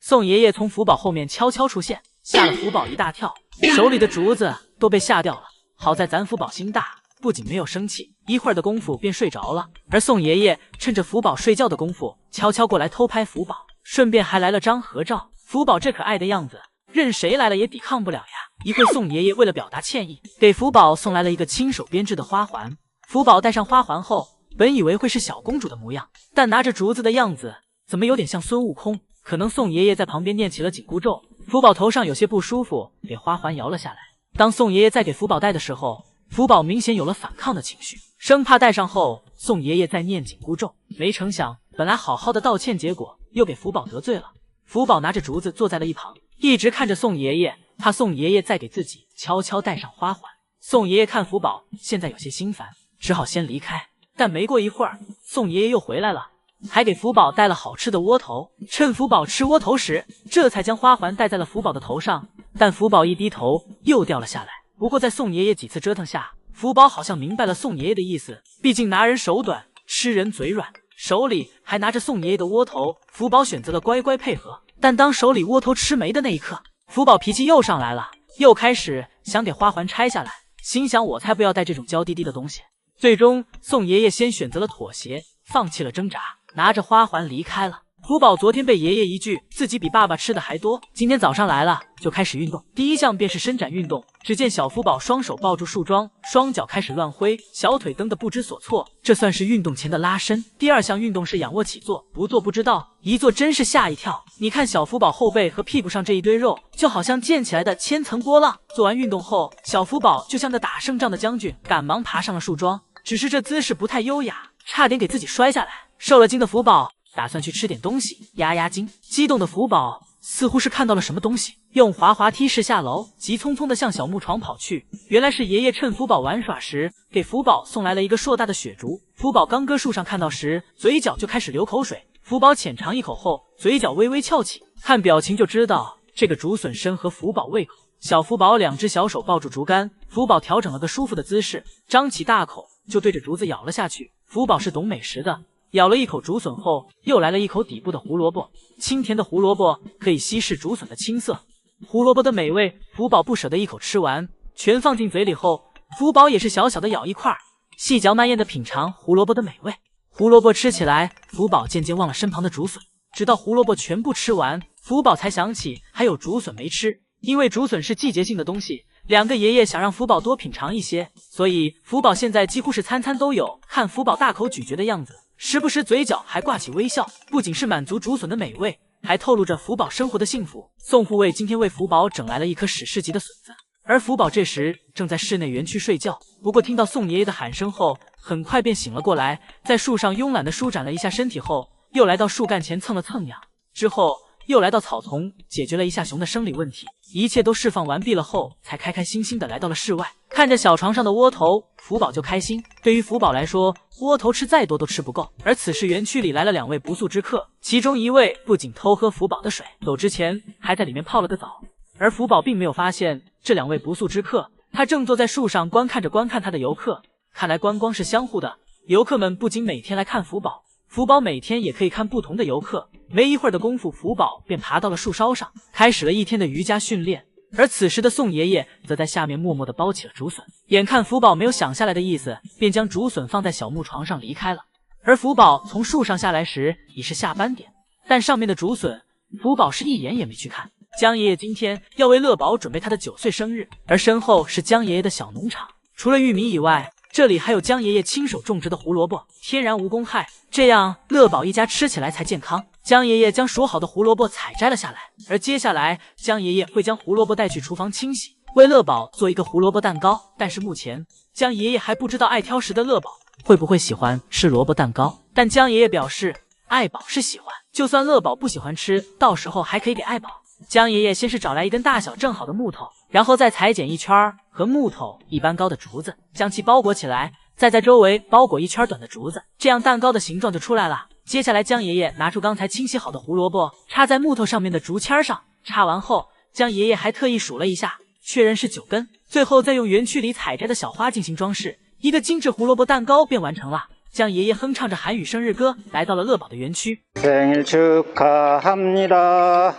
宋爷爷从福宝后面悄悄出现，吓了福宝一大跳，手里的竹子都被吓掉了。好在咱福宝心大，不仅没有生气，一会儿的功夫便睡着了。而宋爷爷趁着福宝睡觉的功夫，悄悄过来偷拍福宝，顺便还来了张合照。福宝这可爱的样子，任谁来了也抵抗不了呀。一会宋爷爷为了表达歉意，给福宝送来了一个亲手编织的花环。福宝戴上花环后，本以为会是小公主的模样，但拿着竹子的样子怎么有点像孙悟空？可能宋爷爷在旁边念起了紧箍咒，福宝头上有些不舒服，给花环摇了下来。当宋爷爷在给福宝戴的时候，福宝明显有了反抗的情绪，生怕戴上后宋爷爷在念紧箍咒。没成想，本来好好的道歉，结果又给福宝得罪了。福宝拿着竹子坐在了一旁，一直看着宋爷爷，怕宋爷爷再给自己悄悄戴上花环。宋爷爷看福宝现在有些心烦，只好先离开。但没过一会儿，宋爷爷又回来了，还给福宝带了好吃的窝头。趁福宝吃窝头时，这才将花环戴在了福宝的头上。但福宝一低头又掉了下来。不过在宋爷爷几次折腾下，福宝好像明白了宋爷爷的意思，毕竟拿人手短，吃人嘴软，手里还拿着宋爷爷的窝头。福宝选择了乖乖配合，但当手里窝头吃没的那一刻，福宝脾气又上来了，又开始想给花环拆下来，心想我才不要带这种娇滴滴的东西。最终宋爷爷先选择了妥协，放弃了挣扎，拿着花环离开了。福宝昨天被爷爷一句自己比爸爸吃的还多，今天早上来了就开始运动，第一项便是伸展运动。只见小福宝双手抱住树桩，双脚开始乱挥，小腿蹬得不知所措，这算是运动前的拉伸。第二项运动是仰卧起坐，不做不知道，一做真是吓一跳。你看小福宝后背和屁股上这一堆肉，就好像建起来的千层波浪。做完运动后，小福宝就像个打胜仗的将军，赶忙爬上了树桩，只是这姿势不太优雅，差点给自己摔下来。受了惊的福宝打算去吃点东西压压惊，激动的福宝似乎是看到了什么东西，用滑滑梯式下楼，急匆匆地向小木床跑去。原来是爷爷趁福宝玩耍时，给福宝送来了一个硕大的雪竹。福宝刚搁树上看到时，嘴角就开始流口水。福宝浅尝一口后，嘴角微微翘起，看表情就知道这个竹笋深合福宝胃口。小福宝两只小手抱住竹竿，福宝调整了个舒服的姿势，张起大口就对着竹子咬了下去。福宝是懂美食的，咬了一口竹笋后，又来了一口底部的胡萝卜。清甜的胡萝卜可以稀释竹笋的青涩，胡萝卜的美味，福宝不舍得一口吃完，全放进嘴里后，福宝也是小小的咬一块，细嚼慢咽的品尝胡萝卜的美味。胡萝卜吃起来，福宝渐渐忘了身旁的竹笋，直到胡萝卜全部吃完，福宝才想起还有竹笋没吃。因为竹笋是季节性的东西，两个爷爷想让福宝多品尝一些，所以福宝现在几乎是餐餐都有。看福宝大口咀嚼的样子，时不时嘴角还挂起微笑，不仅是满足竹笋的美味，还透露着福宝生活的幸福。宋护卫今天为福宝整来了一颗史诗级的笋子，而福宝这时正在室内园区睡觉，不过听到宋爷爷的喊声后，很快便醒了过来，在树上慵懒地舒展了一下身体后，又来到树干前蹭了蹭痒，之后又来到草丛解决了一下熊的生理问题，一切都释放完毕了后，才开开心心的来到了室外。看着小床上的窝头，福宝就开心。对于福宝来说，窝头吃再多都吃不够。而此时园区里来了两位不速之客，其中一位不仅偷喝福宝的水，走之前还在里面泡了个澡。而福宝并没有发现这两位不速之客，他正坐在树上观看他的游客。看来观光是相互的，游客们不仅每天来看福宝，福宝每天也可以看不同的游客。没一会儿的功夫，福宝便爬到了树梢上，开始了一天的瑜伽训练。而此时的宋爷爷则在下面默默地剥起了竹笋，眼看福宝没有想下来的意思，便将竹笋放在小木床上离开了。而福宝从树上下来时已是下班点，但上面的竹笋福宝是一眼也没去看。江爷爷今天要为乐宝准备他的9岁生日，而身后是江爷爷的小农场，除了玉米以外，这里还有江爷爷亲手种植的胡萝卜，天然无公害，这样乐宝一家吃起来才健康。江爷爷将熟好的胡萝卜采摘了下来，而接下来江爷爷会将胡萝卜带去厨房清洗，为乐宝做一个胡萝卜蛋糕。但是目前江爷爷还不知道爱挑食的乐宝会不会喜欢吃萝卜蛋糕，但江爷爷表示爱宝是喜欢，就算乐宝不喜欢吃，到时候还可以给爱宝。江爷爷先是找来一根大小正好的木头，然后再裁剪一圈和木头一般高的竹子，将其包裹起来，再在周围包裹一圈短的竹子，这样蛋糕的形状就出来了。接下来江爷爷拿出刚才清洗好的胡萝卜，插在木头上面的竹签上，插完后江爷爷还特意数了一下，确认是9根，最后再用园区里采摘的小花进行装饰，一个精致胡萝卜蛋糕便完成了。江爷爷哼唱着韩语生日歌来到了乐宝的园区。 생일 축하합니다.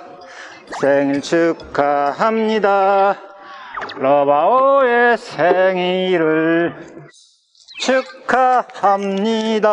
생일 축하합니다. 러바오의 생일을 축하합니다.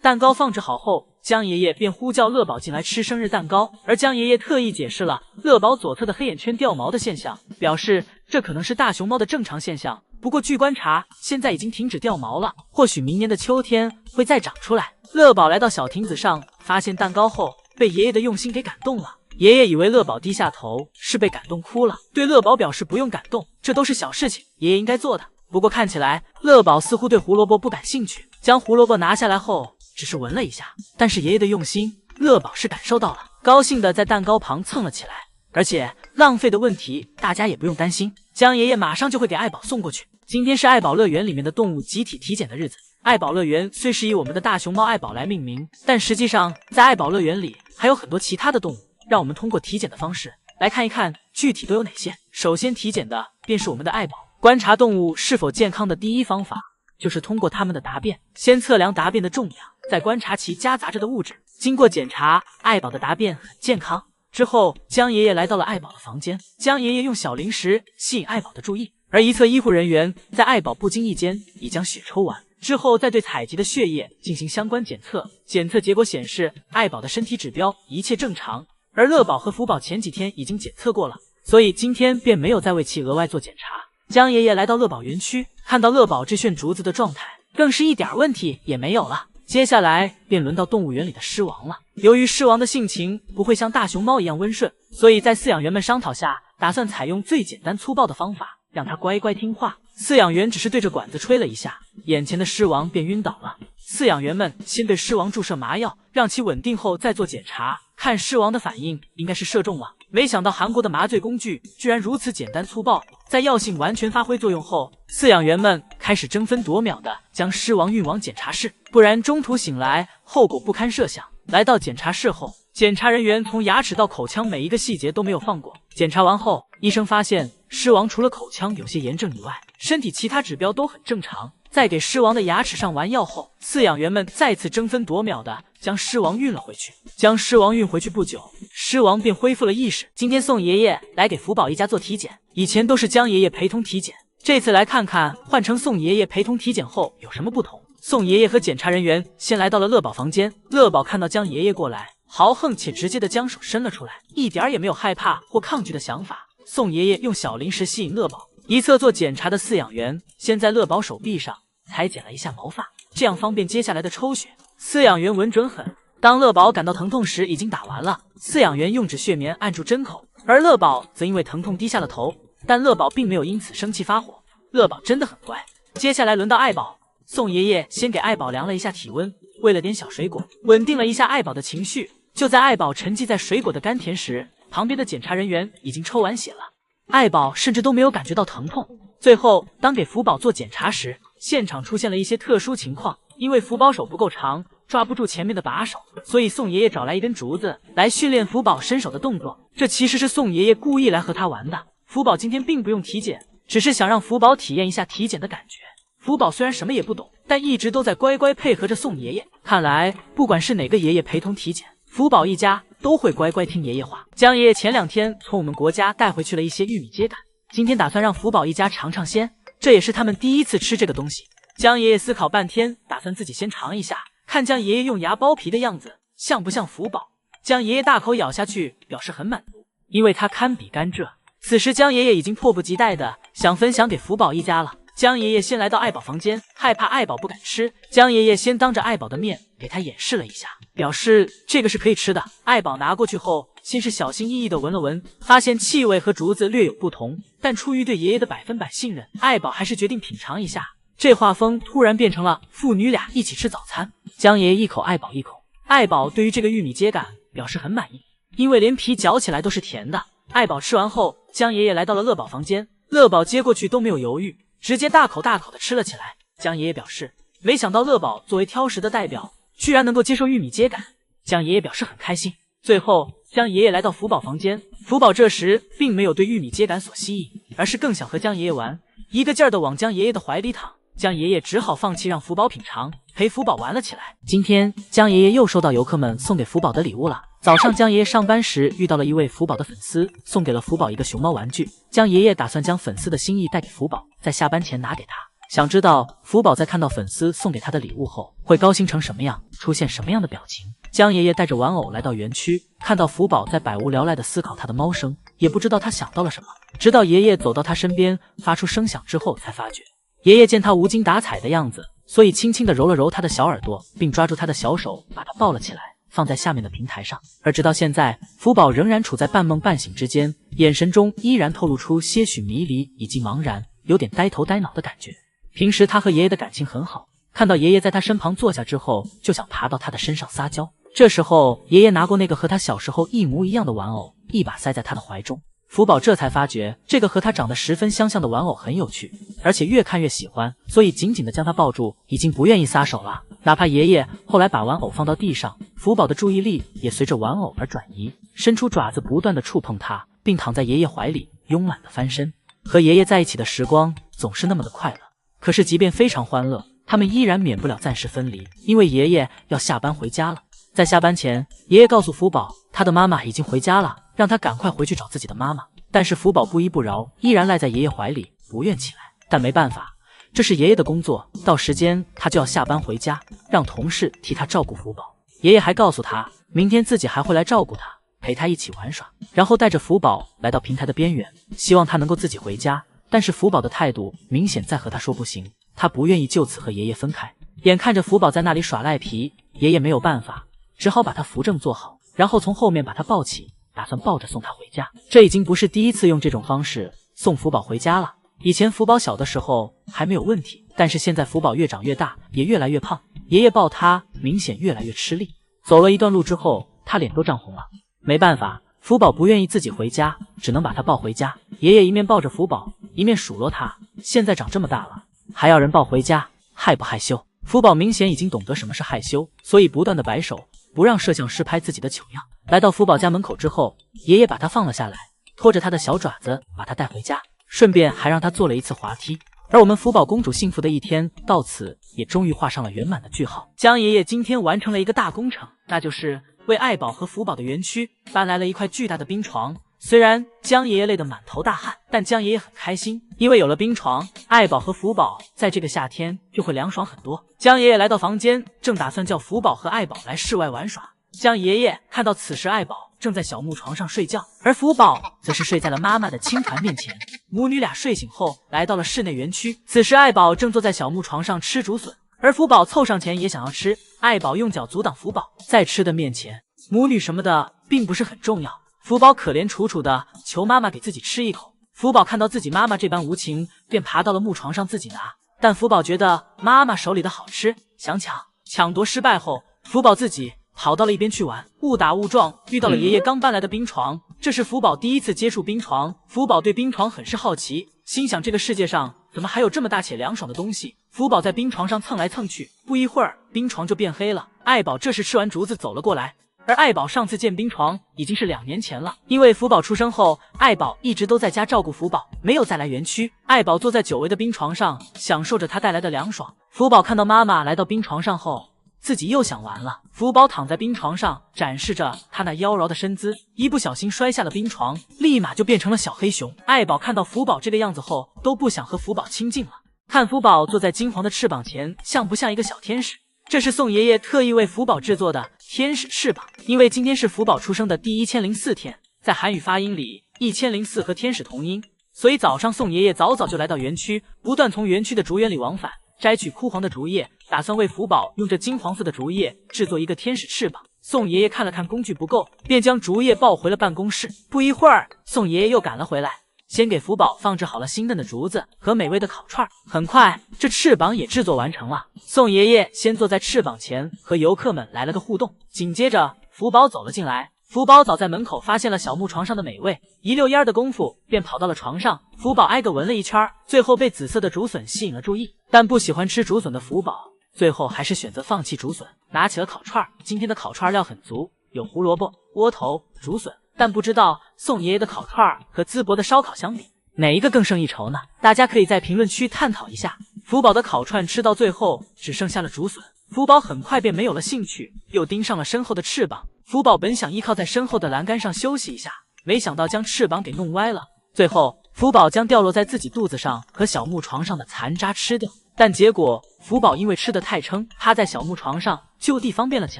蛋糕放置好后，江爷爷便呼叫乐宝进来吃生日蛋糕。而江爷爷特意解释了乐宝左侧的黑眼圈掉毛的现象，表示这可能是大熊猫的正常现象。不过据观察，现在已经停止掉毛了，或许明年的秋天会再长出来。乐宝来到小亭子上，发现蛋糕后，被爷爷的用心给感动了。爷爷以为乐宝低下头是被感动哭了，对乐宝表示不用感动，这都是小事情，爷爷应该做的。不过看起来乐宝似乎对胡萝卜不感兴趣，将胡萝卜拿下来后只是闻了一下，但是爷爷的用心，乐宝是感受到了，高兴的在蛋糕旁蹭了起来。而且浪费的问题大家也不用担心，江爷爷马上就会给爱宝送过去。今天是爱宝乐园里面的动物集体体检的日子。爱宝乐园虽是以我们的大熊猫爱宝来命名，但实际上在爱宝乐园里还有很多其他的动物，让我们通过体检的方式来看一看具体都有哪些。首先体检的便是我们的爱宝，观察动物是否健康的第一方法就是通过它们的大便，先测量大便的重量，再观察其夹杂着的物质。经过检查，爱宝的大便很健康。之后，江爷爷来到了爱宝的房间，江爷爷用小零食吸引爱宝的注意，而一侧医护人员在爱宝不经意间已将血抽完，之后再对采集的血液进行相关检测。检测结果显示，爱宝的身体指标一切正常，而乐宝和福宝前几天已经检测过了，所以今天便没有再为其额外做检查。江爷爷来到乐宝园区，看到乐宝这炫竹子的状态，更是一点问题也没有了。接下来便轮到动物园里的狮王了。由于狮王的性情不会像大熊猫一样温顺，所以在饲养员们商讨下，打算采用最简单粗暴的方法，让它乖乖听话。饲养员只是对着管子吹了一下，眼前的狮王便晕倒了。饲养员们先对狮王注射麻药，让其稳定后再做检查，看狮王的反应应该是射中了。没想到韩国的麻醉工具居然如此简单粗暴，在药性完全发挥作用后，饲养员们开始争分夺秒的将狮王运往检查室，不然中途醒来后果不堪设想。来到检查室后，检查人员从牙齿到口腔每一个细节都没有放过。检查完后，医生发现狮王除了口腔有些炎症以外，身体其他指标都很正常。在给狮王的牙齿上完药后，饲养员们再次争分夺秒的将狮王运了回去。将狮王运回去不久，狮王便恢复了意识。今天宋爷爷来给福宝一家做体检，以前都是江爷爷陪同体检，这次来看看换成宋爷爷陪同体检后有什么不同。宋爷爷和检查人员先来到了乐宝房间，乐宝看到江爷爷过来，豪横且直接的将手伸了出来，一点也没有害怕或抗拒的想法。宋爷爷用小零食吸引乐宝，一侧做检查的饲养员先在乐宝手臂上裁剪了一下毛发，这样方便接下来的抽血。饲养员稳准狠，当乐宝感到疼痛时已经打完了，饲养员用纸血棉按住针口，而乐宝则因为疼痛低下了头，但乐宝并没有因此生气发火，乐宝真的很乖。接下来轮到爱宝，宋爷爷先给爱宝量了一下体温，喂了点小水果，稳定了一下爱宝的情绪。就在爱宝沉寂在水果的甘甜时，旁边的检查人员已经抽完血了，爱宝甚至都没有感觉到疼痛。最后当给福宝做检查时，现场出现了一些特殊情况，因为福宝手不够长，抓不住前面的把手，所以宋爷爷找来一根竹子来训练福宝伸手的动作。这其实是宋爷爷故意来和他玩的。福宝今天并不用体检，只是想让福宝体验一下体检的感觉。福宝虽然什么也不懂，但一直都在乖乖配合着宋爷爷。看来不管是哪个爷爷陪同体检，福宝一家都会乖乖听爷爷话。江爷爷前2天从我们国家带回去了一些玉米秸秆，今天打算让福宝一家尝尝鲜，这也是他们第一次吃这个东西。江爷爷思考半天，打算自己先尝一下，看江爷爷用牙剥皮的样子像不像福宝。江爷爷大口咬下去，表示很满足，因为他堪比甘蔗。此时江爷爷已经迫不及待的想分享给福宝一家了。江爷爷先来到爱宝房间，害怕爱宝不敢吃，江爷爷先当着爱宝的面给他演示了一下，表示这个是可以吃的。爱宝拿过去后，先是小心翼翼的闻了闻，发现气味和竹子略有不同，但出于对爷爷的100%信任，爱宝还是决定品尝一下。这画风突然变成了父女俩一起吃早餐，江爷爷一口爱宝一口。爱宝对于这个玉米秸秆表示很满意，因为连皮嚼起来都是甜的。爱宝吃完后，江爷爷来到了乐宝房间，乐宝接过去都没有犹豫，直接大口大口的吃了起来。江爷爷表示没想到乐宝作为挑食的代表居然能够接受玉米秸秆，江爷爷表示很开心。最后江爷爷来到福宝房间，福宝这时并没有对玉米秸秆所吸引，而是更想和江爷爷玩，一个劲儿的往江爷爷的怀里躺。江爷爷只好放弃让福宝品尝，陪福宝玩了起来。今天江爷爷又收到游客们送给福宝的礼物了。早上江爷爷上班时遇到了一位福宝的粉丝，送给了福宝一个熊猫玩具。江爷爷打算将粉丝的心意带给福宝，在下班前拿给他。想知道福宝在看到粉丝送给他的礼物后会高兴成什么样，出现什么样的表情。江爷爷带着玩偶来到园区，看到福宝在百无聊赖地思考他的猫生，也不知道他想到了什么。直到爷爷走到他身边发出声响之后，才发觉爷爷见他无精打采的样子，所以轻轻地揉了揉他的小耳朵，并抓住他的小手，把他抱了起来，放在下面的平台上。而直到现在，福宝仍然处在半梦半醒之间，眼神中依然透露出些许迷离以及茫然，有点呆头呆脑的感觉。平时他和爷爷的感情很好，看到爷爷在他身旁坐下之后，就想爬到他的身上撒娇。这时候爷爷拿过那个和他小时候一模一样的玩偶，一把塞在他的怀中。福宝这才发觉这个和他长得十分相像的玩偶很有趣，而且越看越喜欢，所以紧紧地将他抱住，已经不愿意撒手了。哪怕爷爷后来把玩偶放到地上，福宝的注意力也随着玩偶而转移，伸出爪子不断地触碰它，并躺在爷爷怀里慵懒地翻身。和爷爷在一起的时光总是那么的快乐，可是即便非常欢乐，他们依然免不了暂时分离，因为爷爷要下班回家了。在下班前，爷爷告诉福宝，他的妈妈已经回家了，让他赶快回去找自己的妈妈。但是福宝不依不饶，依然赖在爷爷怀里，不愿起来。但没办法，这是爷爷的工作，到时间他就要下班回家，让同事替他照顾福宝。爷爷还告诉他，明天自己还会来照顾他，陪他一起玩耍，然后带着福宝来到平台的边缘，希望他能够自己回家。但是福宝的态度明显在和他说不行，他不愿意就此和爷爷分开。眼看着福宝在那里耍赖皮，爷爷没有办法，只好把他扶正坐好，然后从后面把他抱起，打算抱着送他回家。这已经不是第一次用这种方式送福宝回家了。以前福宝小的时候还没有问题，但是现在福宝越长越大，也越来越胖，爷爷抱他明显越来越吃力。走了一段路之后，他脸都涨红了。没办法，福宝不愿意自己回家，只能把他抱回家。爷爷一面抱着福宝，一面数落他，现在长这么大了，还要人抱回家，害不害羞？福宝明显已经懂得什么是害羞，所以不断的摆手，不让摄像师拍自己的糗样。来到福宝家门口之后，爷爷把他放了下来，拖着他的小爪子把他带回家，顺便还让他坐了一次滑梯。而我们福宝公主幸福的一天到此也终于画上了圆满的句号。江爷爷今天完成了一个大工程，那就是为爱宝和福宝的园区搬来了一块巨大的冰床。虽然江爷爷累得满头大汗，但江爷爷很开心，因为有了冰床，爱宝和福宝在这个夏天就会凉爽很多。江爷爷来到房间，正打算叫福宝和爱宝来室外玩耍。江爷爷看到此时爱宝正在小木床上睡觉，而福宝则是睡在了妈妈的青团面前。母女俩睡醒后来到了室内园区，此时爱宝正坐在小木床上吃竹笋，而福宝凑上前也想要吃，爱宝用脚阻挡福宝在吃的面前。母女什么的并不是很重要，福宝可怜楚楚的求妈妈给自己吃一口。福宝看到自己妈妈这般无情，便爬到了木床上自己拿，但福宝觉得妈妈手里的好吃，想抢夺失败后，福宝自己跑到了一边去玩，误打误撞遇到了爷爷刚搬来的冰床。这是福宝第一次接触冰床，福宝对冰床很是好奇，心想这个世界上怎么还有这么大且凉爽的东西。福宝在冰床上蹭来蹭去，不一会儿冰床就变黑了。爱宝这时吃完竹子走了过来，而爱宝上次见冰床已经是2年前了，因为福宝出生后，爱宝一直都在家照顾福宝，没有再来园区。爱宝坐在久违的冰床上，享受着它带来的凉爽。福宝看到妈妈来到冰床上后，自己又想玩了。福宝躺在冰床上，展示着他那妖娆的身姿，一不小心摔下了冰床，立马就变成了小黑熊。爱宝看到福宝这个样子后，都不想和福宝亲近了。看福宝坐在金黄的翅膀前，像不像一个小天使？这是宋爷爷特意为福宝制作的天使翅膀，因为今天是福宝出生的第1004天，在韩语发音里1004和天使同音，所以早上宋爷爷早就来到园区，不断从园区的竹园里往返，摘取枯黄的竹叶，打算为福宝用这金黄色的竹叶制作一个天使翅膀。宋爷爷看了看工具不够，便将竹叶抱回了办公室。不一会儿，宋爷爷又赶了回来，先给福宝放置好了新炖的竹子和美味的烤串。很快，这翅膀也制作完成了。宋爷爷先坐在翅膀前，和游客们来了个互动。紧接着，福宝走了进来。福宝早在门口发现了小木床上的美味，一溜烟的功夫便跑到了床上。福宝挨个闻了一圈，最后被紫色的竹笋吸引了注意。但不喜欢吃竹笋的福宝，最后还是选择放弃竹笋，拿起了烤串。今天的烤串料很足，有胡萝卜、窝头、竹笋。但不知道宋爷爷的烤串和淄博的烧烤相比，哪一个更胜一筹呢？大家可以在评论区探讨一下。福宝的烤串吃到最后只剩下了竹笋，福宝很快便没有了兴趣，又盯上了身后的翅膀。福宝本想依靠在身后的栏杆上休息一下，没想到将翅膀给弄歪了。最后，福宝将掉落在自己肚子上和小木床上的残渣吃掉，但结果福宝因为吃得太撑，趴在小木床上就地方便了起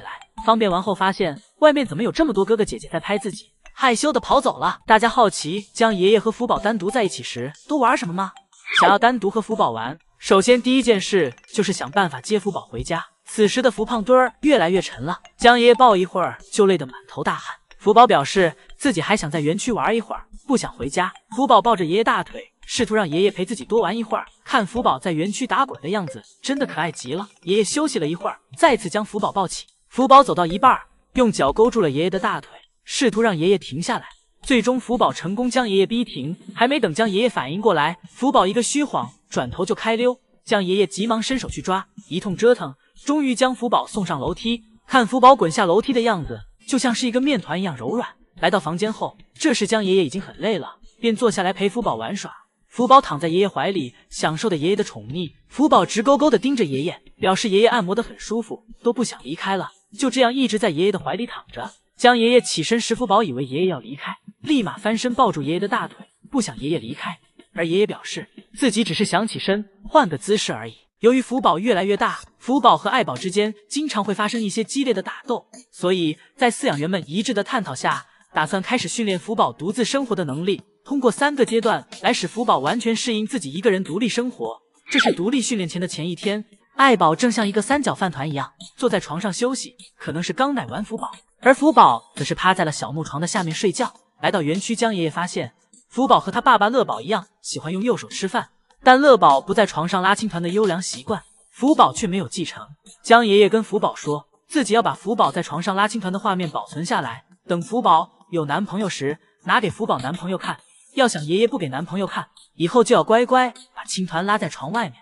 来。方便完后发现外面怎么有这么多哥哥姐姐在拍自己，害羞的跑走了。大家好奇将爷爷和福宝单独在一起时都玩什么吗？想要单独和福宝玩，首先第一件事就是想办法接福宝回家。此时的福胖墩儿越来越沉了，将爷爷抱一会儿就累得满头大汗。福宝表示自己还想在园区玩一会儿，不想回家。福宝抱着爷爷大腿，试图让爷爷陪自己多玩一会儿。看福宝在园区打滚的样子，真的可爱极了。爷爷休息了一会儿，再次将福宝抱起。福宝走到一半，用脚勾住了爷爷的大腿，试图让爷爷停下来。最终福宝成功将爷爷逼停，还没等将爷爷反应过来，福宝一个虚晃，转头就开溜，将爷爷急忙伸手去抓，一通折腾，终于将福宝送上楼梯。看福宝滚下楼梯的样子，就像是一个面团一样柔软。来到房间后，这时将爷爷已经很累了，便坐下来陪福宝玩耍。福宝躺在爷爷怀里，享受着爷爷的宠溺。福宝直勾勾地盯着爷爷，表示爷爷按摩得很舒服，都不想离开了。就这样一直在爷爷的怀里躺着。将爷爷起身时，福宝以为爷爷要离开，立马翻身抱住爷爷的大腿，不想爷爷离开。而爷爷表示自己只是想起身换个姿势而已。由于福宝越来越大，福宝和爱宝之间经常会发生一些激烈的打斗，所以在饲养员们一致的探讨下，打算开始训练福宝独自生活的能力，通过3个阶段来使福宝完全适应自己一个人独立生活。这是独立训练前的前一天，爱宝正像一个3角饭团一样坐在床上休息，可能是刚奶完福宝，而福宝则是趴在了小木床的下面睡觉。来到园区，江爷爷发现福宝和他爸爸乐宝一样喜欢用右手吃饭，但乐宝不在床上拉青团的优良习惯，福宝却没有继承。江爷爷跟福宝说自己要把福宝在床上拉青团的画面保存下来，等福宝有男朋友时拿给福宝男朋友看。要想爷爷不给男朋友看，以后就要乖乖把青团拉在床外面。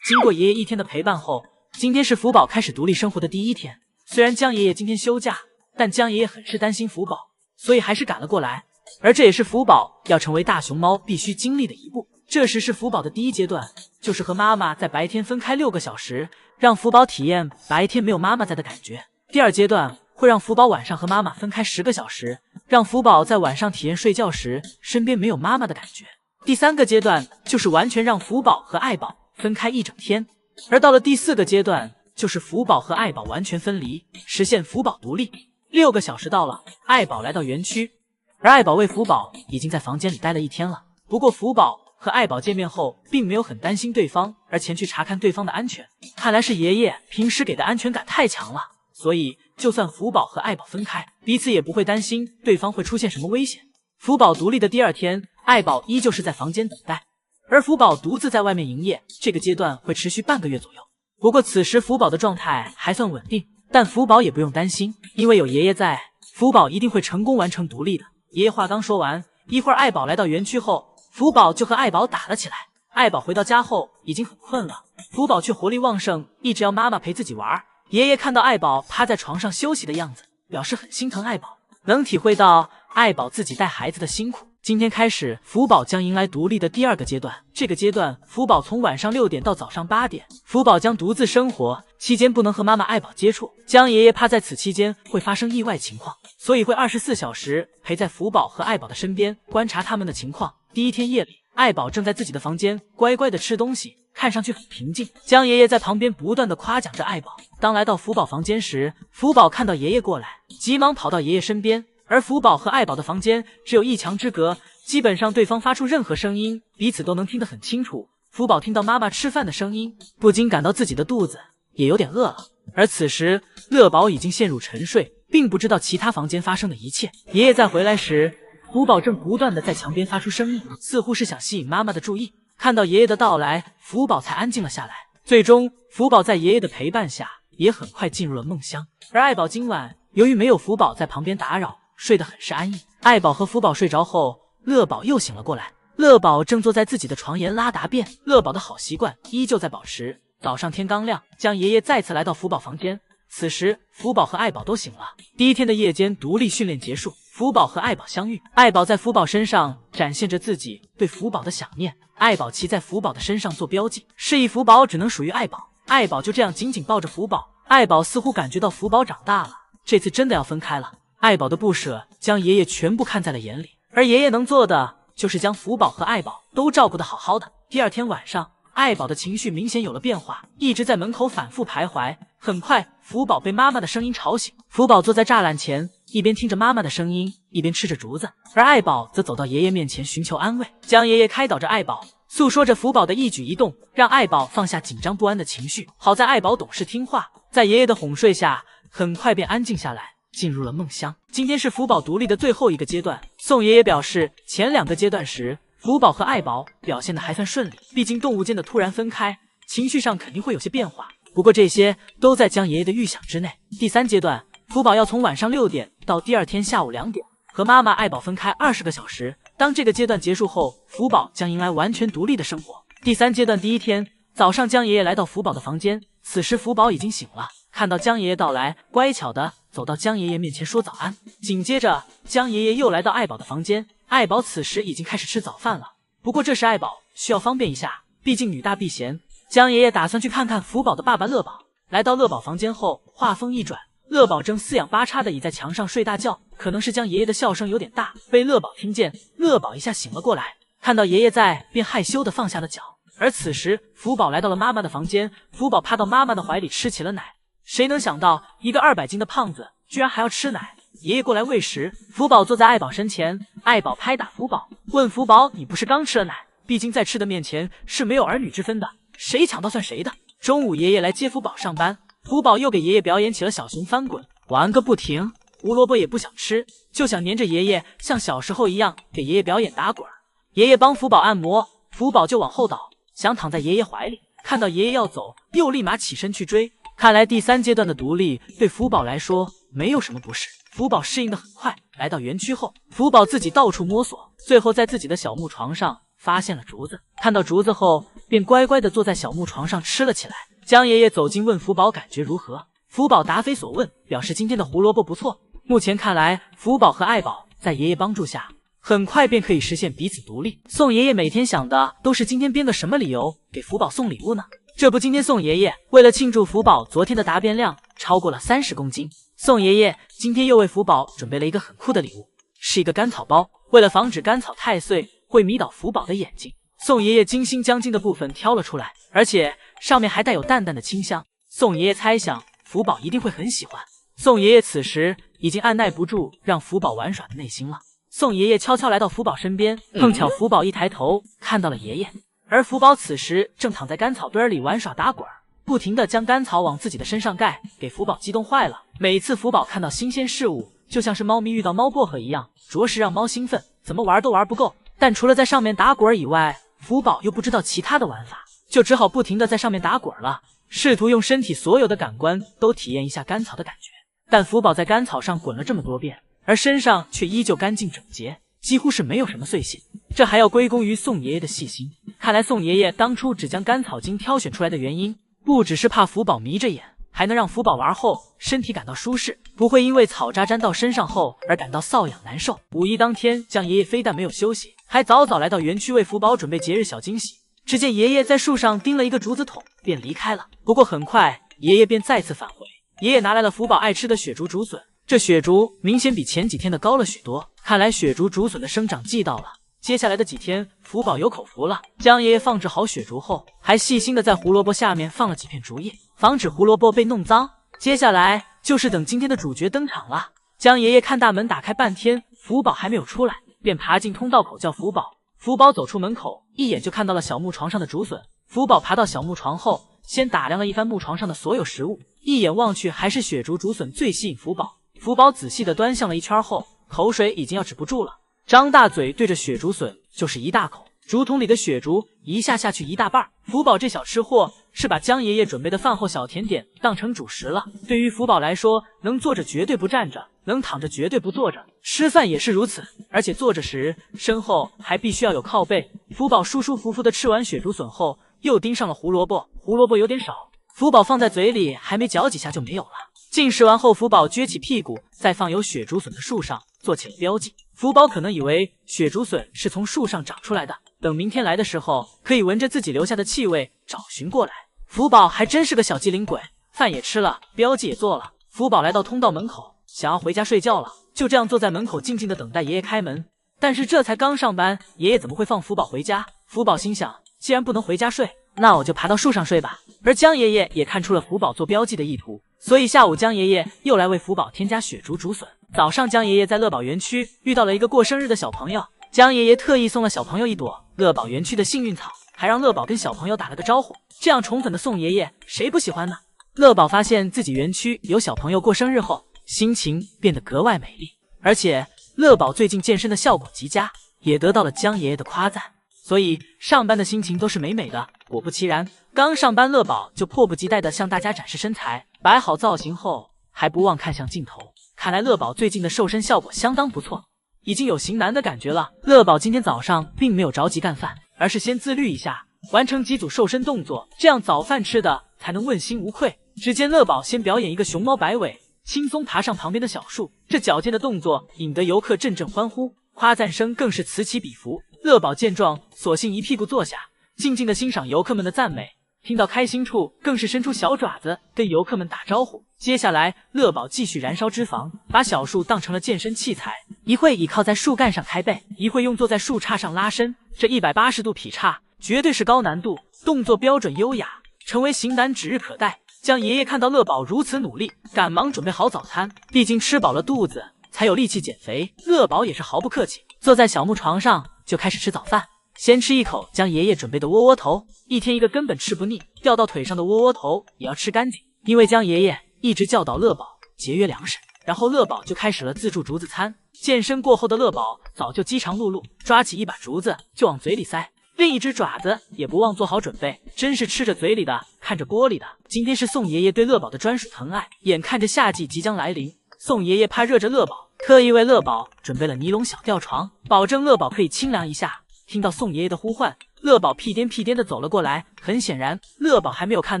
经过爷爷1天的陪伴后，今天是福宝开始独立生活的第1天。虽然江爷爷今天休假，但江爷爷很是担心福宝，所以还是赶了过来。而这也是福宝要成为大熊猫必须经历的一步。这时是福宝的第1阶段，就是和妈妈在白天分开6个小时，让福宝体验白天没有妈妈在的感觉。第2阶段会让福宝晚上和妈妈分开10个小时，让福宝在晚上体验睡觉时身边没有妈妈的感觉。第3个阶段就是完全让福宝和爱宝分开1整天，而到了第4个阶段，就是福宝和爱宝完全分离，实现福宝独立。6个小时到了，爱宝来到园区，而爱宝为福宝已经在房间里待了1天了。不过福宝和爱宝见面后并没有很担心对方，而前去查看对方的安全。看来是爷爷平时给的安全感太强了，所以就算福宝和爱宝分开，彼此也不会担心对方会出现什么危险。福宝独立的第2天，爱宝依旧是在房间等待，而福宝独自在外面营业。这个阶段会持续半个月左右。不过此时福宝的状态还算稳定，但福宝也不用担心，因为有爷爷在，福宝一定会成功完成独立的。爷爷话刚说完，一会儿爱宝来到园区后，福宝就和爱宝打了起来。爱宝回到家后已经很困了，福宝却活力旺盛，一直要妈妈陪自己玩。爷爷看到爱宝趴在床上休息的样子，表示很心疼爱宝，能体会到爱宝自己带孩子的辛苦。今天开始，福宝将迎来独立的第2个阶段。这个阶段，福宝从晚上6点到早上8点，福宝将独自生活，期间不能和妈妈爱宝接触。江爷爷怕在此期间会发生意外情况，所以会24小时陪在福宝和爱宝的身边，观察他们的情况。第1天夜里，爱宝正在自己的房间乖乖的吃东西，看上去很平静。江爷爷在旁边不断的夸奖着爱宝。当来到福宝房间时，福宝看到爷爷过来，急忙跑到爷爷身边。而福宝和爱宝的房间只有1墙之隔，基本上对方发出任何声音，彼此都能听得很清楚。福宝听到妈妈吃饭的声音，不禁感到自己的肚子也有点饿了。而此时，乐宝已经陷入沉睡，并不知道其他房间发生的一切。爷爷再回来时，福宝正不断的在墙边发出声音，似乎是想吸引妈妈的注意。看到爷爷的到来，福宝才安静了下来。最终，福宝在爷爷的陪伴下，也很快进入了梦乡。而爱宝今晚由于没有福宝在旁边打扰，睡得很是安逸。爱宝和福宝睡着后，乐宝又醒了过来。乐宝正坐在自己的床沿拉答便。乐宝的好习惯依旧在保持。早上天刚亮，江爷爷再次来到福宝房间。此时，福宝和爱宝都醒了。第1天的夜间独立训练结束，福宝和爱宝相遇，爱宝在福宝身上展现着自己对福宝的想念，爱宝骑在福宝的身上做标记，示意福宝只能属于爱宝。爱宝就这样紧紧抱着福宝，爱宝似乎感觉到福宝长大了，这次真的要分开了。爱宝的不舍将爷爷全部看在了眼里，而爷爷能做的就是将福宝和爱宝都照顾得好好的。第二天晚上，爱宝的情绪明显有了变化，一直在门口反复徘徊。很快，福宝被妈妈的声音吵醒，福宝坐在栅栏前，一边听着妈妈的声音，一边吃着竹子，而爱宝则走到爷爷面前寻求安慰，将爷爷开导着爱宝，诉说着福宝的一举一动，让爱宝放下紧张不安的情绪。好在爱宝懂事听话，在爷爷的哄睡下，很快便安静下来，进入了梦乡。今天是福宝独立的最后一个阶段，宋爷爷表示，前2个阶段时，福宝和爱宝表现得还算顺利，毕竟动物间的突然分开，情绪上肯定会有些变化。不过这些都在江爷爷的预想之内。第3阶段，福宝要从晚上6点到第2天下午2点，和妈妈爱宝分开20个小时。当这个阶段结束后，福宝将迎来完全独立的生活。第3阶段第1天早上，江爷爷来到福宝的房间，此时福宝已经醒了，看到江爷爷到来，乖巧的走到江爷爷面前说早安。紧接着，江爷爷又来到爱宝的房间，爱宝此时已经开始吃早饭了。不过这时爱宝需要方便一下，毕竟女大避嫌。江爷爷打算去看看福宝的爸爸乐宝。来到乐宝房间后，话锋一转，乐宝正四仰八叉的倚在墙上睡大觉，可能是江爷爷的笑声有点大，被乐宝听见，乐宝一下醒了过来，看到爷爷在，便害羞的放下了脚。而此时福宝来到了妈妈的房间，福宝趴到妈妈的怀里吃起了奶。谁能想到一个200斤的胖子居然还要吃奶？爷爷过来喂食，福宝坐在爱宝身前，爱宝拍打福宝，问福宝，你不是刚吃了奶？毕竟在吃的面前是没有儿女之分的，谁抢到算谁的。中午爷爷来接福宝上班，福宝又给爷爷表演起了小熊翻滚，玩个不停。胡萝卜也不想吃，就想黏着爷爷，像小时候一样给爷爷表演打滚。爷爷帮福宝按摩，福宝就往后倒，想躺在爷爷怀里，看到爷爷要走，又立马起身去追。看来第3阶段的独立对福宝来说没有什么不适，福宝适应的很快。来到园区后，福宝自己到处摸索，最后在自己的小木床上发现了竹子，看到竹子后便乖乖的坐在小木床上吃了起来。江爷爷走近问福宝感觉如何，福宝答非所问，表示今天的胡萝卜不错。目前看来，福宝和爱宝在爷爷帮助下很快便可以实现彼此独立。宋爷爷每天想的都是今天编个什么理由给福宝送礼物呢？这不，今天宋爷爷为了庆祝福宝昨天的答辩量超过了30公斤，宋爷爷今天又为福宝准备了一个很酷的礼物，是一个甘草包。为了防止甘草太碎会迷倒福宝的眼睛，宋爷爷精心将筋的部分挑了出来，而且上面还带有淡淡的清香。宋爷爷猜想福宝一定会很喜欢。宋爷爷此时已经按耐不住让福宝玩耍的内心了。宋爷爷悄悄来到福宝身边，碰巧福宝一抬头看到了爷爷，而福宝此时正躺在干草堆里玩耍打滚，不停地将干草往自己的身上盖，给福宝激动坏了。每次福宝看到新鲜事物，就像是猫咪遇到猫薄荷一样，着实让猫兴奋，怎么玩都玩不够。但除了在上面打滚以外，福宝又不知道其他的玩法，就只好不停地在上面打滚了，试图用身体所有的感官都体验一下干草的感觉。但福宝在干草上滚了这么多遍，而身上却依旧干净整洁，几乎是没有什么碎屑。这还要归功于宋爷爷的细心。看来宋爷爷当初只将甘草精挑选出来的原因，不只是怕福宝迷着眼，还能让福宝玩后身体感到舒适，不会因为草渣沾到身上后而感到瘙痒难受。五一当天，江爷爷非但没有休息，还早早来到园区为福宝准备节日小惊喜。只见爷爷在树上钉了一个竹子筒，便离开了。不过很快，爷爷便再次返回。爷爷拿来了福宝爱吃的雪竹竹笋，这雪竹明显比前几天的高了许多，看来雪竹竹笋的生长季到了。接下来的几天，福宝有口福了。江爷爷放置好雪竹后，还细心的在胡萝卜下面放了几片竹叶，防止胡萝卜被弄脏。接下来就是等今天的主角登场了。江爷爷看大门打开半天，福宝还没有出来，便爬进通道口叫福宝。福宝走出门口，一眼就看到了小木床上的竹笋。福宝爬到小木床后，先打量了一番木床上的所有食物，一眼望去还是雪竹竹笋最吸引福宝。福宝仔细的端详了一圈后，口水已经要止不住了，张大嘴对着雪竹笋就是一大口，竹筒里的雪竹一下下去一大半。福宝这小吃货是把江爷爷准备的饭后小甜点当成主食了。对于福宝来说，能坐着绝对不站着，能躺着绝对不坐着，吃饭也是如此，而且坐着时身后还必须要有靠背。福宝舒舒服服的吃完雪竹笋后，又盯上了胡萝卜，胡萝卜有点少，福宝放在嘴里还没嚼几下就没有了。进食完后，福宝撅起屁股，在放有雪竹笋的树上做起了标记。福宝可能以为雪竹笋是从树上长出来的，等明天来的时候，可以闻着自己留下的气味找寻过来。福宝还真是个小机灵鬼，饭也吃了，标记也做了。福宝来到通道门口，想要回家睡觉了，就这样坐在门口静静的等待爷爷开门。但是这才刚上班，爷爷怎么会放福宝回家？福宝心想，既然不能回家睡，那我就爬到树上睡吧。而江爷爷也看出了福宝做标记的意图，所以下午江爷爷又来为福宝添加雪竹竹笋。早上江爷爷在乐宝园区遇到了一个过生日的小朋友，江爷爷特意送了小朋友一朵乐宝园区的幸运草，还让乐宝跟小朋友打了个招呼。这样宠粉的宋爷爷谁不喜欢呢？乐宝发现自己园区有小朋友过生日后，心情变得格外美丽，而且乐宝最近健身的效果极佳，也得到了江爷爷的夸赞，所以上班的心情都是美美的。果不其然，刚上班乐宝就迫不及待地向大家展示身材，摆好造型后还不忘看向镜头。看来乐宝最近的瘦身效果相当不错，已经有型男的感觉了。乐宝今天早上并没有着急干饭，而是先自律一下，完成几组瘦身动作，这样早饭吃的才能问心无愧。只见乐宝先表演一个熊猫摆尾，轻松爬上旁边的小树，这矫健的动作引得游客阵阵欢呼，夸赞声更是此起彼伏。乐宝见状，索性一屁股坐下，静静的欣赏游客们的赞美，听到开心处更是伸出小爪子跟游客们打招呼。接下来乐宝继续燃烧脂肪，把小树当成了健身器材，一会倚靠在树干上开背，一会用坐在树杈上拉伸，这180度劈叉绝对是高难度，动作标准优雅，成为型男指日可待。江爷爷看到乐宝如此努力，赶忙准备好早餐，毕竟吃饱了肚子才有力气减肥。乐宝也是毫不客气，坐在小木床上就开始吃早饭。先吃一口江爷爷准备的窝窝头，一天一个根本吃不腻，掉到腿上的窝窝头也要吃干净，因为江爷爷一直教导乐宝节约粮食。然后乐宝就开始了自助竹子餐。健身过后的乐宝早就饥肠辘辘，抓起一把竹子就往嘴里塞，另一只爪子也不忘做好准备，真是吃着嘴里的看着锅里的。今天是宋爷爷对乐宝的专属疼爱，眼看着夏季即将来临，宋爷爷怕热着乐宝，特意为乐宝准备了尼龙小吊床，保证乐宝可以清凉一下。听到宋爷爷的呼唤，乐宝屁颠屁颠的走了过来。很显然，乐宝还没有看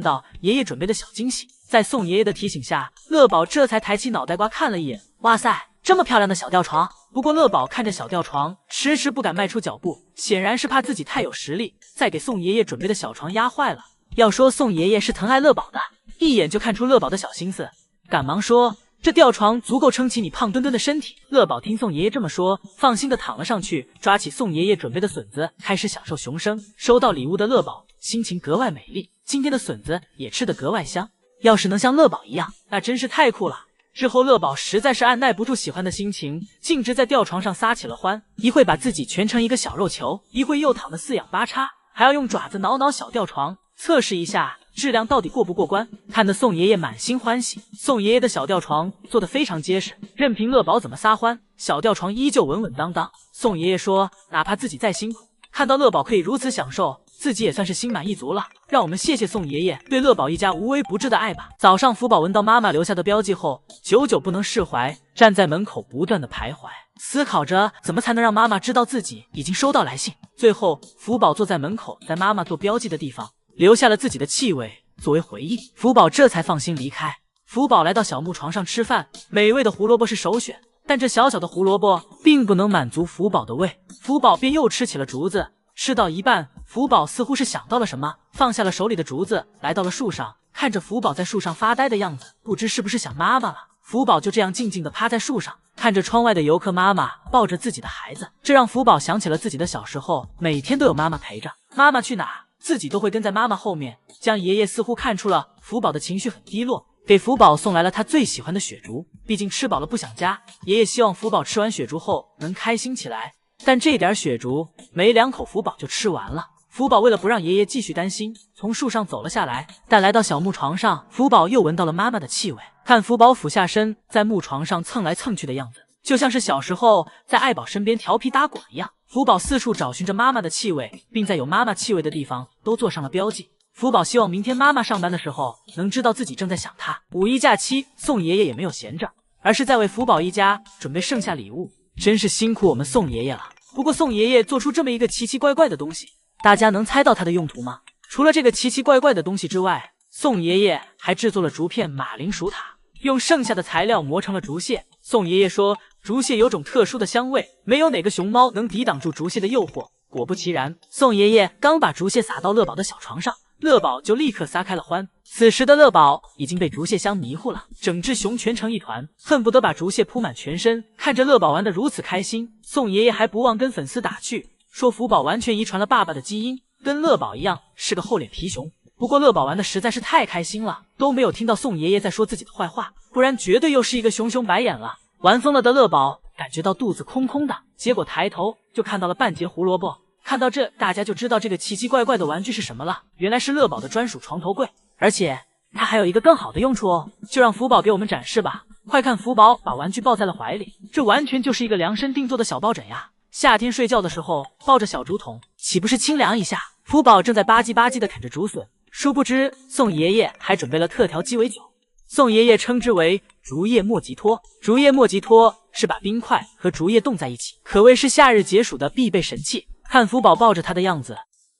到爷爷准备的小惊喜。在宋爷爷的提醒下，乐宝这才抬起脑袋瓜看了一眼，哇塞，这么漂亮的小吊床！不过乐宝看着小吊床，迟迟不敢迈出脚步，显然是怕自己太有实力，再给宋爷爷准备的小床压坏了。要说宋爷爷是疼爱乐宝的，一眼就看出乐宝的小心思，赶忙说，这吊床足够撑起你胖墩墩的身体。乐宝听宋爷爷这么说，放心的躺了上去，抓起宋爷爷准备的笋子，开始享受熊生。收到礼物的乐宝心情格外美丽，今天的笋子也吃得格外香。要是能像乐宝一样，那真是太酷了。之后乐宝实在是按耐不住喜欢的心情，径直在吊床上撒起了欢，一会把自己蜷成一个小肉球，一会又躺得四仰八叉，还要用爪子挠挠小吊床，测试一下质量到底过不过关，看得宋爷爷满心欢喜。宋爷爷的小吊床做得非常结实，任凭乐宝怎么撒欢，小吊床依旧稳稳当当。宋爷爷说，哪怕自己再辛苦，看到乐宝可以如此享受，自己也算是心满意足了。让我们谢谢宋爷爷对乐宝一家无微不至的爱吧。早上福宝闻到妈妈留下的标记后，久久不能释怀，站在门口不断的徘徊，思考着怎么才能让妈妈知道自己已经收到来信。最后福宝坐在门口，在妈妈做标记的地方留下了自己的气味作为回忆，福宝这才放心离开。福宝来到小木床上吃饭，美味的胡萝卜是首选，但这小小的胡萝卜并不能满足福宝的胃，福宝便又吃起了竹子。吃到一半，福宝似乎是想到了什么，放下了手里的竹子，来到了树上，看着福宝在树上发呆的样子，不知是不是想妈妈了。福宝就这样静静地趴在树上，看着窗外的游客妈妈抱着自己的孩子，这让福宝想起了自己的小时候，每天都有妈妈陪着，妈妈去哪，自己都会跟在妈妈后面。江爷爷似乎看出了福宝的情绪很低落，给福宝送来了他最喜欢的雪竹，毕竟吃饱了不想家，爷爷希望福宝吃完雪竹后能开心起来。但这点雪竹没2口福宝就吃完了。福宝为了不让爷爷继续担心，从树上走了下来，但来到小木床上，福宝又闻到了妈妈的气味。看福宝俯下身在木床上蹭来蹭去的样子，就像是小时候在爱宝身边调皮打滚一样。福宝四处找寻着妈妈的气味，并在有妈妈气味的地方都做上了标记。福宝希望明天妈妈上班的时候能知道自己正在想她。五一假期，宋爷爷也没有闲着，而是在为福宝一家准备剩下礼物，真是辛苦我们宋爷爷了。不过宋爷爷做出这么一个奇奇怪怪的东西，大家能猜到它的用途吗？除了这个奇奇怪怪的东西之外，宋爷爷还制作了竹片马铃薯塔，用剩下的材料磨成了竹屑。宋爷爷说，竹屑有种特殊的香味，没有哪个熊猫能抵挡住竹屑的诱惑。果不其然，宋爷爷刚把竹屑撒到乐宝的小床上，乐宝就立刻撒开了欢。此时的乐宝已经被竹屑香迷糊了，整只熊蜷成一团，恨不得把竹屑铺满全身。看着乐宝玩得如此开心，宋爷爷还不忘跟粉丝打趣，说福宝完全遗传了爸爸的基因，跟乐宝一样是个厚脸皮熊。不过乐宝玩的实在是太开心了，都没有听到宋爷爷在说自己的坏话，不然绝对又是一个熊熊白眼了。玩疯了的乐宝感觉到肚子空空的，结果抬头就看到了半截胡萝卜。看到这，大家就知道这个奇奇怪怪的玩具是什么了，原来是乐宝的专属床头柜，而且它还有一个更好的用处哦，就让福宝给我们展示吧。快看，福宝把玩具抱在了怀里，这完全就是一个量身定做的小抱枕呀。夏天睡觉的时候抱着小竹筒，岂不是清凉一下？福宝正在吧唧吧唧的啃着竹笋，殊不知宋爷爷还准备了特调鸡尾酒。宋爷爷称之为竹叶莫吉托，竹叶莫吉托是把冰块和竹叶冻在一起，可谓是夏日解暑的必备神器。看福宝抱着他的样子，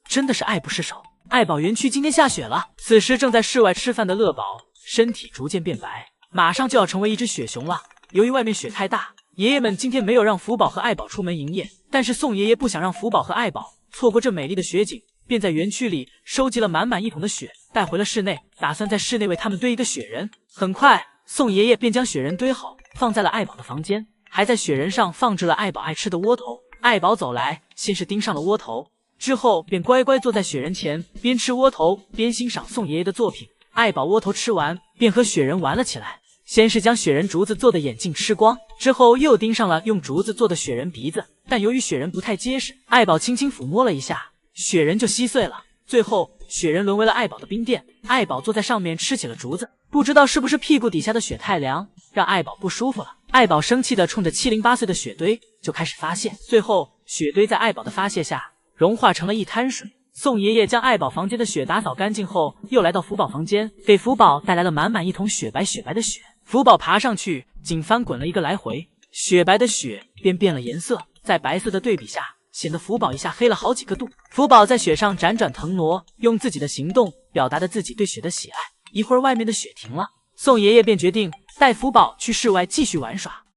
真的是爱不释手。爱宝园区今天下雪了，此时正在室外吃饭的乐宝身体逐渐变白，马上就要成为一只雪熊了。由于外面雪太大，爷爷们今天没有让福宝和爱宝出门营业，但是宋爷爷不想让福宝和爱宝错过这美丽的雪景，便在园区里收集了满满一桶的雪，带回了室内，打算在室内为他们堆一个雪人。很快，宋爷爷便将雪人堆好，放在了爱宝的房间，还在雪人上放置了爱宝爱吃的窝头。爱宝走来，先是盯上了窝头，之后便乖乖坐在雪人前，边吃窝头边欣赏宋爷爷的作品。爱宝窝头吃完，便和雪人玩了起来。先是将雪人竹子做的眼镜吃光，之后又盯上了用竹子做的雪人鼻子，但由于雪人不太结实，爱宝轻轻抚摸了一下，雪人就稀碎了。最后，雪人沦为了爱宝的冰垫，爱宝坐在上面吃起了竹子，不知道是不是屁股底下的雪太凉，让爱宝不舒服了。爱宝生气的冲着708碎的雪堆就开始发泄，最后雪堆在爱宝的发泄下融化成了一滩水。宋爷爷将爱宝房间的雪打扫干净后，又来到福宝房间，给福宝带来了满满一桶雪白的雪。福宝爬上去，仅翻滚了一个来回，雪白的雪便变了颜色，在白色的对比下，显得福宝一下黑了好几个度。福宝在雪上辗转腾挪，用自己的行动表达着自己对雪的喜爱。一会儿外面的雪停了，宋爷爷便决定带福宝去室外继续玩耍。